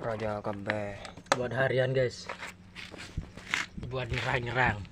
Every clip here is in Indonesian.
Raja kabeh. Buat harian guys, buat nyerang-nyerang.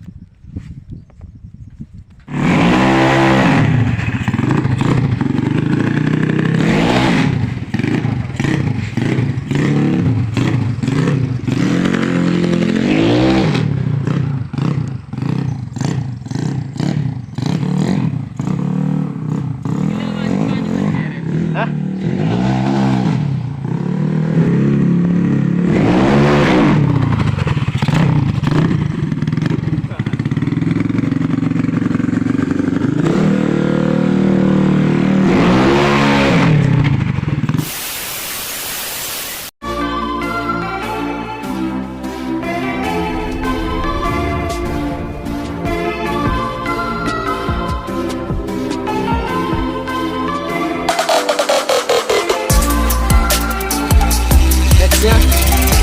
Nextnya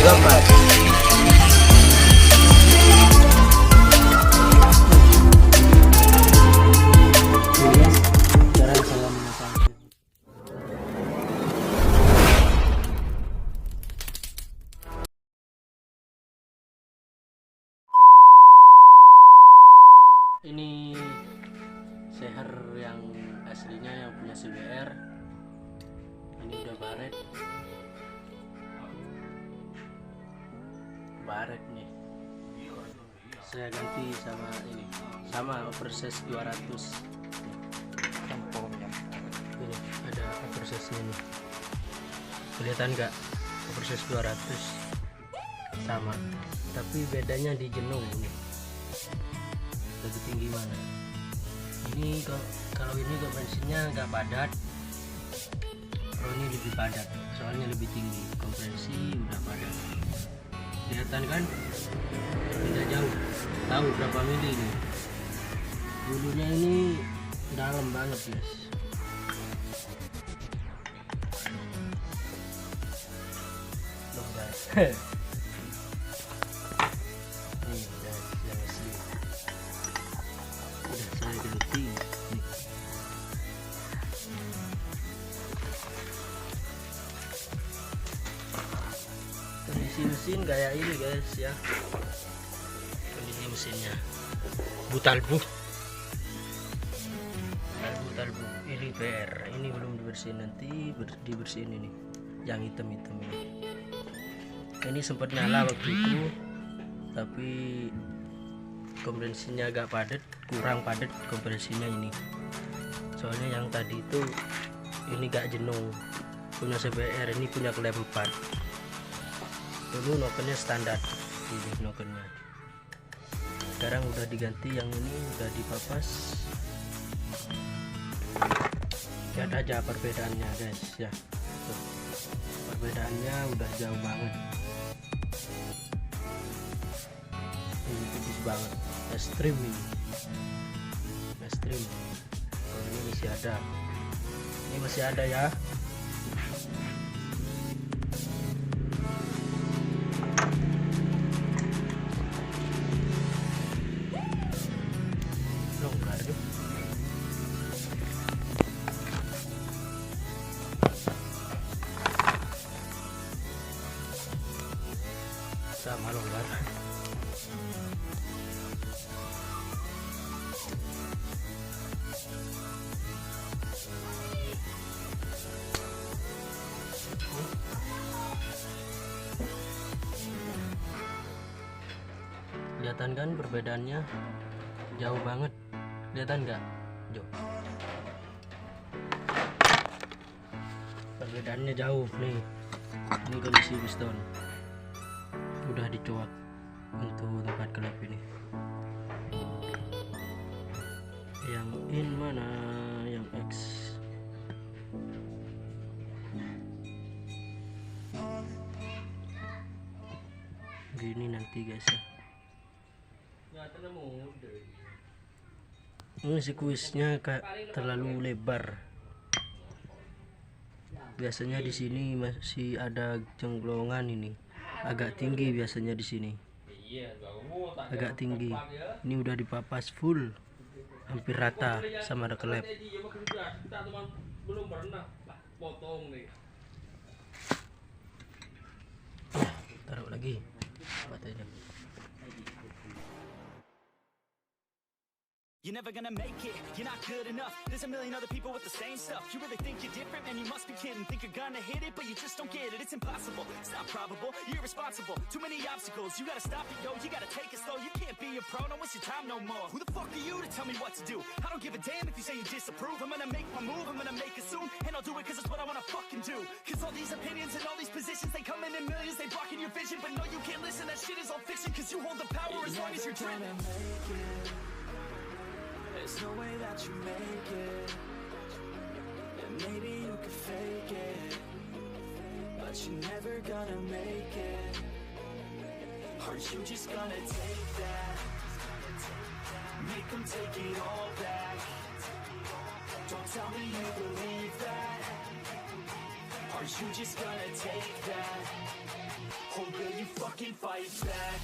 gambar. Sekarang saya memasang. Ini seher yang aslinya yang punya CBR. Ini udah baret nih. Saya ganti sama ini, sama oversize 200. Tempomnya. Ini ada oversize nya nih, kelihatan nggak? Oversize 200 sama, tapi bedanya di jenung ini lebih tinggi mana. Ini kalau ini kompresinya nggak padat, kalau ini lebih padat soalnya lebih tinggi. Kompresi udah padat, kelihatan kan? Tidak jauh. Tahu berapa mili ini? Bulunya ini dalam banget guys. Loh guys. Nih guys, yang asli. Udah saya ganti. Nih. Kondisi mesin kayak ini guys ya. Kondisi mesinnya butalbu. Ini PR, ini belum dibersihin, nanti dibersihin ini yang hitam-hitam ini. Ini sempat nyala waktu itu, tapi kompresinya agak padat, kurang padat kompresinya ini. Soalnya yang tadi itu ini gak jenung, punya CBR, ini punya klep 4. Dulu nokennya standar, ini nokennya. Sekarang udah diganti, yang ini udah dipapas. Lihat aja perbedaannya guys ya. Tuh, perbedaannya udah jauh banget. Ini tipis banget, ekstrim ini, ekstrim. Kalau ini masih ada, ini masih ada ya. Longgar tuh. Sama longgar. Kelihatan kan perbedaannya jauh banget, kelihatan nggak? Jauh. Perbedaannya jauh nih. Ini kondisi piston udah dicoak untuk tempat kelap ini. Yang in mana? Yang X. Gini nanti guys ya. Ini sikuisnya kayak terlalu lebar. Biasanya di sini masih ada jengglongan ini. Agak tinggi biasanya di sini. Agak tinggi. Ini udah dipapas full, hampir rata sama ada kelep. lagi baterainya. You're never gonna make it, you're not good enough. There's a million other people with the same stuff. You really think you're different, man, you must be kidding. Think you're gonna hit it, but you just don't get it. It's impossible, it's not probable, you're irresponsible. Too many obstacles, you gotta stop it, yo. You gotta take it slow, you can't be a pro, don't waste your time no more. Who the fuck are you to tell me what to do? I don't give a damn if you say you disapprove. I'm gonna make my move, I'm gonna make it soon. And I'll do it cause it's what I wanna fucking do. Cause all these opinions and all these positions, they come in millions, they blocking your vision. But no, you can't listen, that shit is all fiction. Cause you hold the power as long as you're driven. There's no way that you make it, and maybe you could fake it, but you're never gonna make it. Aren't you just gonna take that? Make them take it all back. Don't tell me you believe that. Aren't you just gonna take that? Or will you fucking fight back?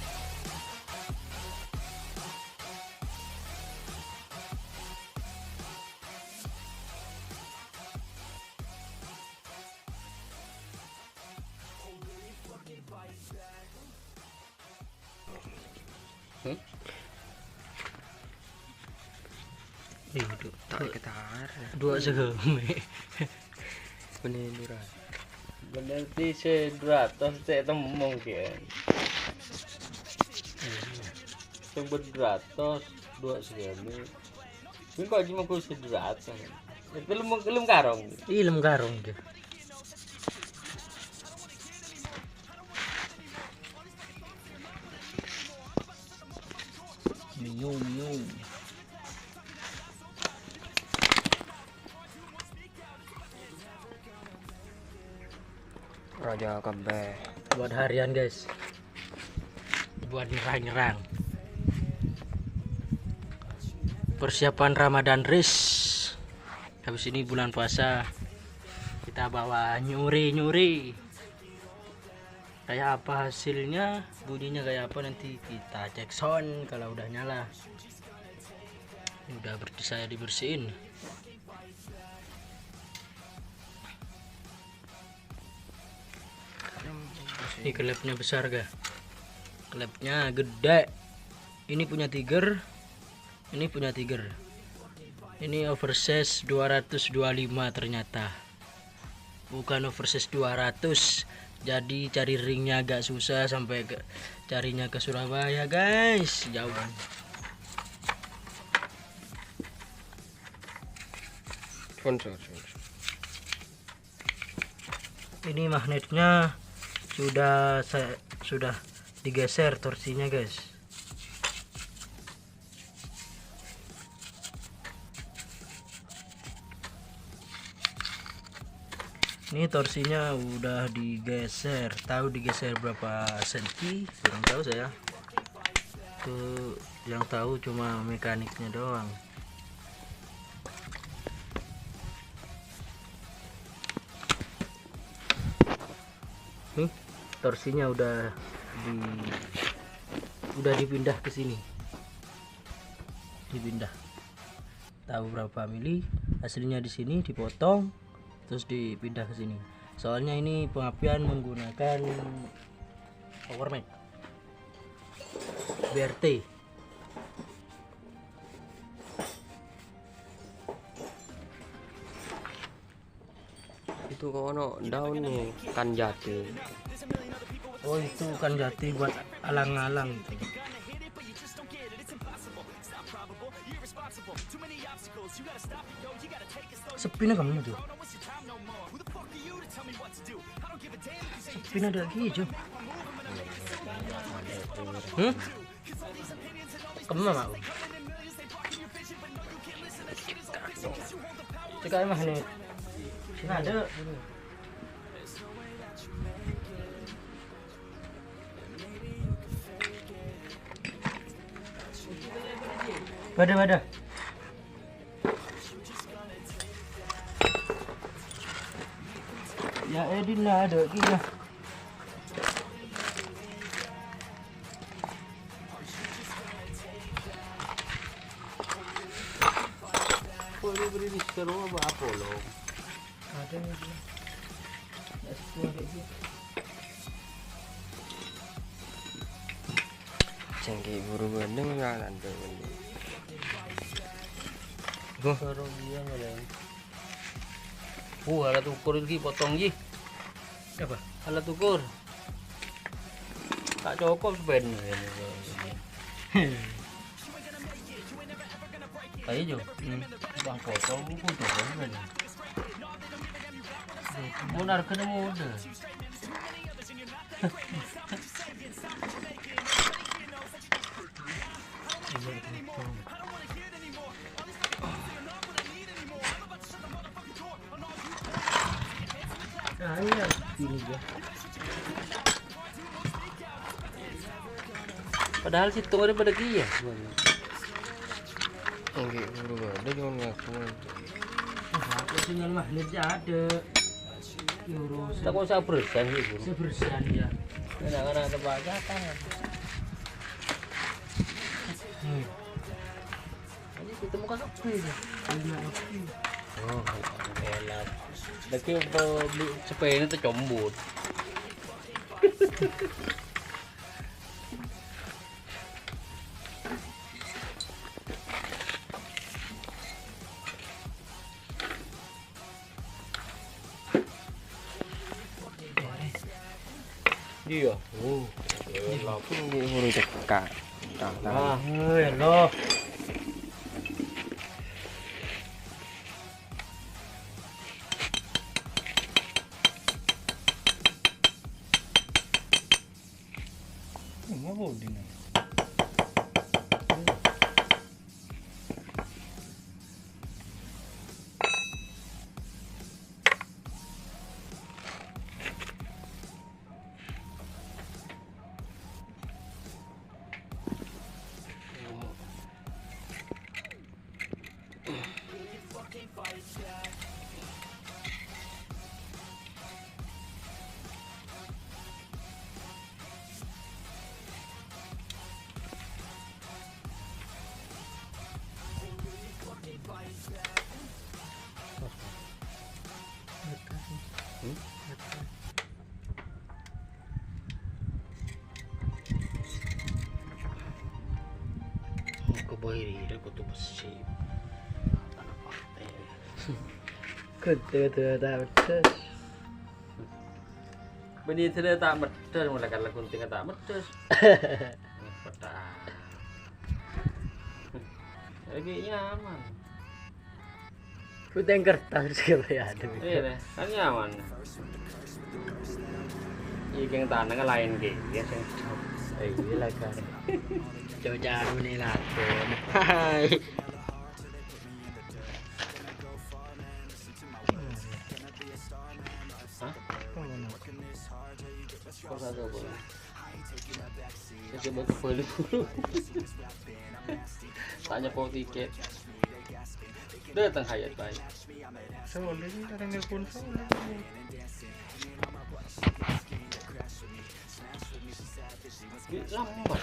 Tak ketar. Dua segeme. Penelura. Berarti se-200 saya tembong kan. Sing 200 dua segini. Ini kok cuma ku 200. Itu lem karong. Ilem karung dia. Minum. Raja kabeh. Buat harian guys, buat nyerang-nyerang. Persiapan Ramadan race. Habis ini bulan puasa, kita bawa nyuri. Kayak apa hasilnya, bunyinya kayak apa nanti kita cek sound kalau udah nyala. Ini udah saya dibersihin. Ini klepnya besar ga? Klepnya gede. Ini punya Tiger. Ini punya Tiger. Ini oversize 225 ternyata. Bukan oversize 200. Jadi cari ringnya agak susah sampai carinya ke Surabaya guys. Jauh. Sponsor. Ini magnetnya sudah digeser torsinya guys. Ini torsinya udah digeser. Tahu digeser berapa senti? Kurang tahu saya. Tuh yang tahu cuma mekaniknya doang. Nih torsinya udah dipindah ke sini. Dipindah. Tahu berapa mili? Hasilnya di sini dipotong terus dipindah ke sini. Soalnya ini pengapian menggunakan power mac BRT. Itu kono daun nih kan jati. Oh itu kan jati buat alang-alang itu. Sepina kamu tuh. Sepina ada lagi hijau. Kamu mau? Cekak emang nih. Nggak ada. Bada. Ya Edin lah ada kita. Boleh beri di sekarang apa loh? Ada nih. Cengki buru gendeng kan ada gendeng. Baru dia ngeleng. Alat ukur lagi potong ji. Apa? Alat ukur. Tak cukup sebenarnya. Kayak jo. Bang potong buku tuh kan. Munar kena muda. Iya, ini dia. Padahal situ ada pada dia. Cengki buru gendeng jangan ngakuan. Aku sinyal magnet ada. Urus. Tak usah bersan sih bro. Sebersihan ya. Kadang-kadang ada bajakan. Ini kita muka sepi ya. Oh, elah. Lagi beli sepeda itu combut. Iya. Oh. Elah. Cengki buru cekak. Ah, Hello. enggak boleh nih. Kebayri aku tuh besi. Ketua tak betul. Beni tidak tak medar mulai kalau kunting tak medar. Pedah. Lagi nyaman. Putih kertas siapa ya ada. Iya deh, kan nyaman. Iya yang tanah kan lain gitu ya sing. Iya lah kan. Jauh-jauh nih lah. Hai. Kok kagak boleh? Saya coba kembali dulu. Tanya mau tiket. Datang hayat baik. Soalnya ini ada nelpon soalnya. Lambat.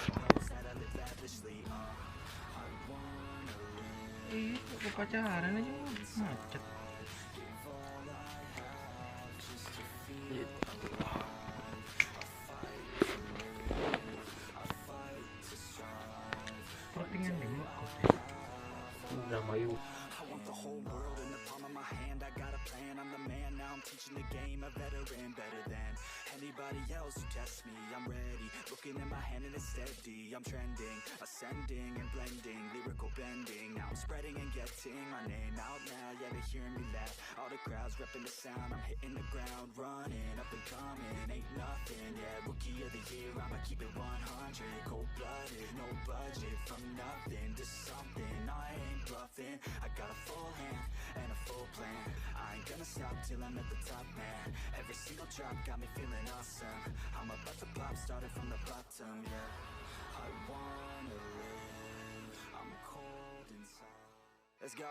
Iya, pacaran aja macet. Pertingan demo kok. Drama yuk. I want the whole world in the palm of my hand. I got a plan, I'm the man. Now I'm teaching the game, a veteran, better than anybody else who tests me. I'm ready, looking at my hand and it's steady. I'm trending, ascending and blending, lyrical bending. Now I'm spreading and getting my name out now. Yeah, they hearing me laugh. All the crowds repping the sound. I'm hitting the ground, running, up and coming. Ain't nothing, yeah, rookie of the year. I'ma keep it 100, cold-blooded, no budget. From nothing to something, I ain't bluffing. I got a full hand and a full plan. I ain't gonna stop till I'm at the top, man. Every single drop got me feeling awesome. I'm about to pop, started from the bottom, yeah. I wanna live, I'm cold inside. Let's go.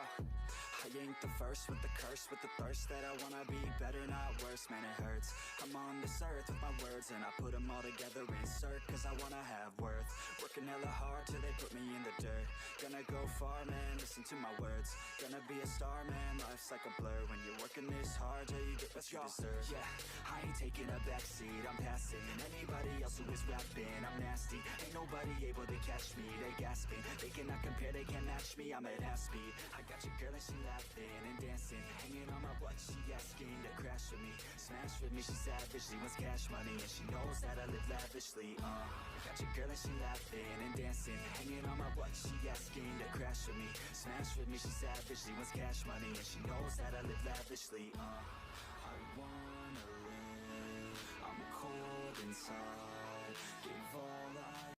I ain't the first with the curse, with the thirst that I wanna be better, not worse. Man, it hurts. I'm on this earth with my words, and I put them all together, insert, cause I wanna have worth. Working hella hard till they put me in the dirt. Gonna go far, man, listen to my words. Gonna be a star, man, life's like a blur. When you're working this hard, yeah, you get what you deserve. Yeah, I ain't taking a backseat, I'm passing anybody else who is rapping. I'm nasty, ain't nobody able to catch me. They gasping, they cannot compare, they can't match me. I'm at half speed. I got your girl and she laughing and dancing, hanging on my butt, she asking to crash with me, smash with me. She savage, she wants cash money, and she knows that I live lavishly. I got your girl and she laughing and dancing, hanging on my butt, she asking to crash with me, smash with me. She savage, she wants cash money, and she knows that I live lavishly. I wanna live, I'm cold inside, give all I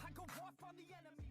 I go off on the enemy.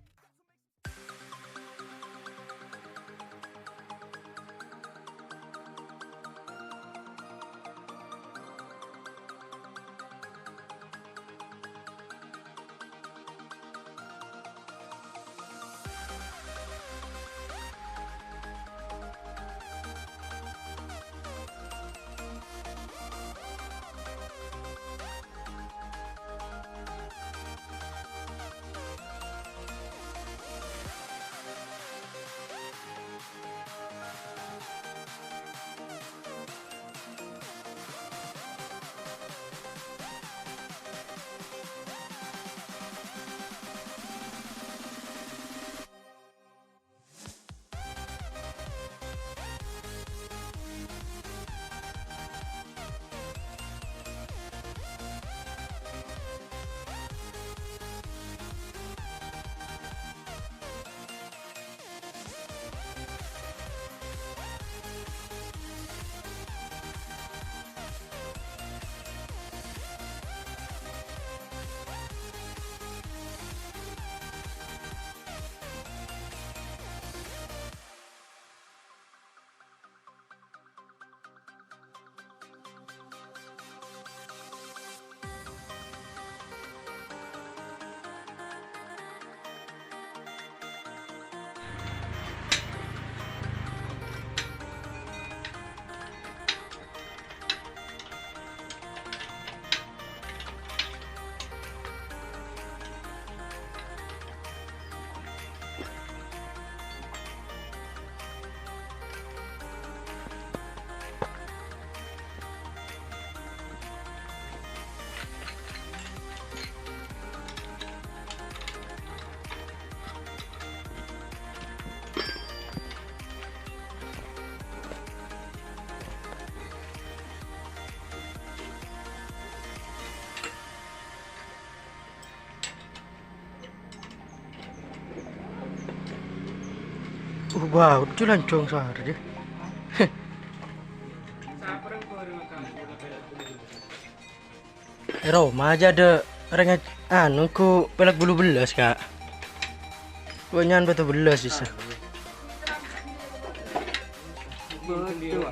Wow, itu lancung sahar deh. Roma aja ada rengat anu ku pelak bulu belas kak. Banyak betul belas bisa. Betul.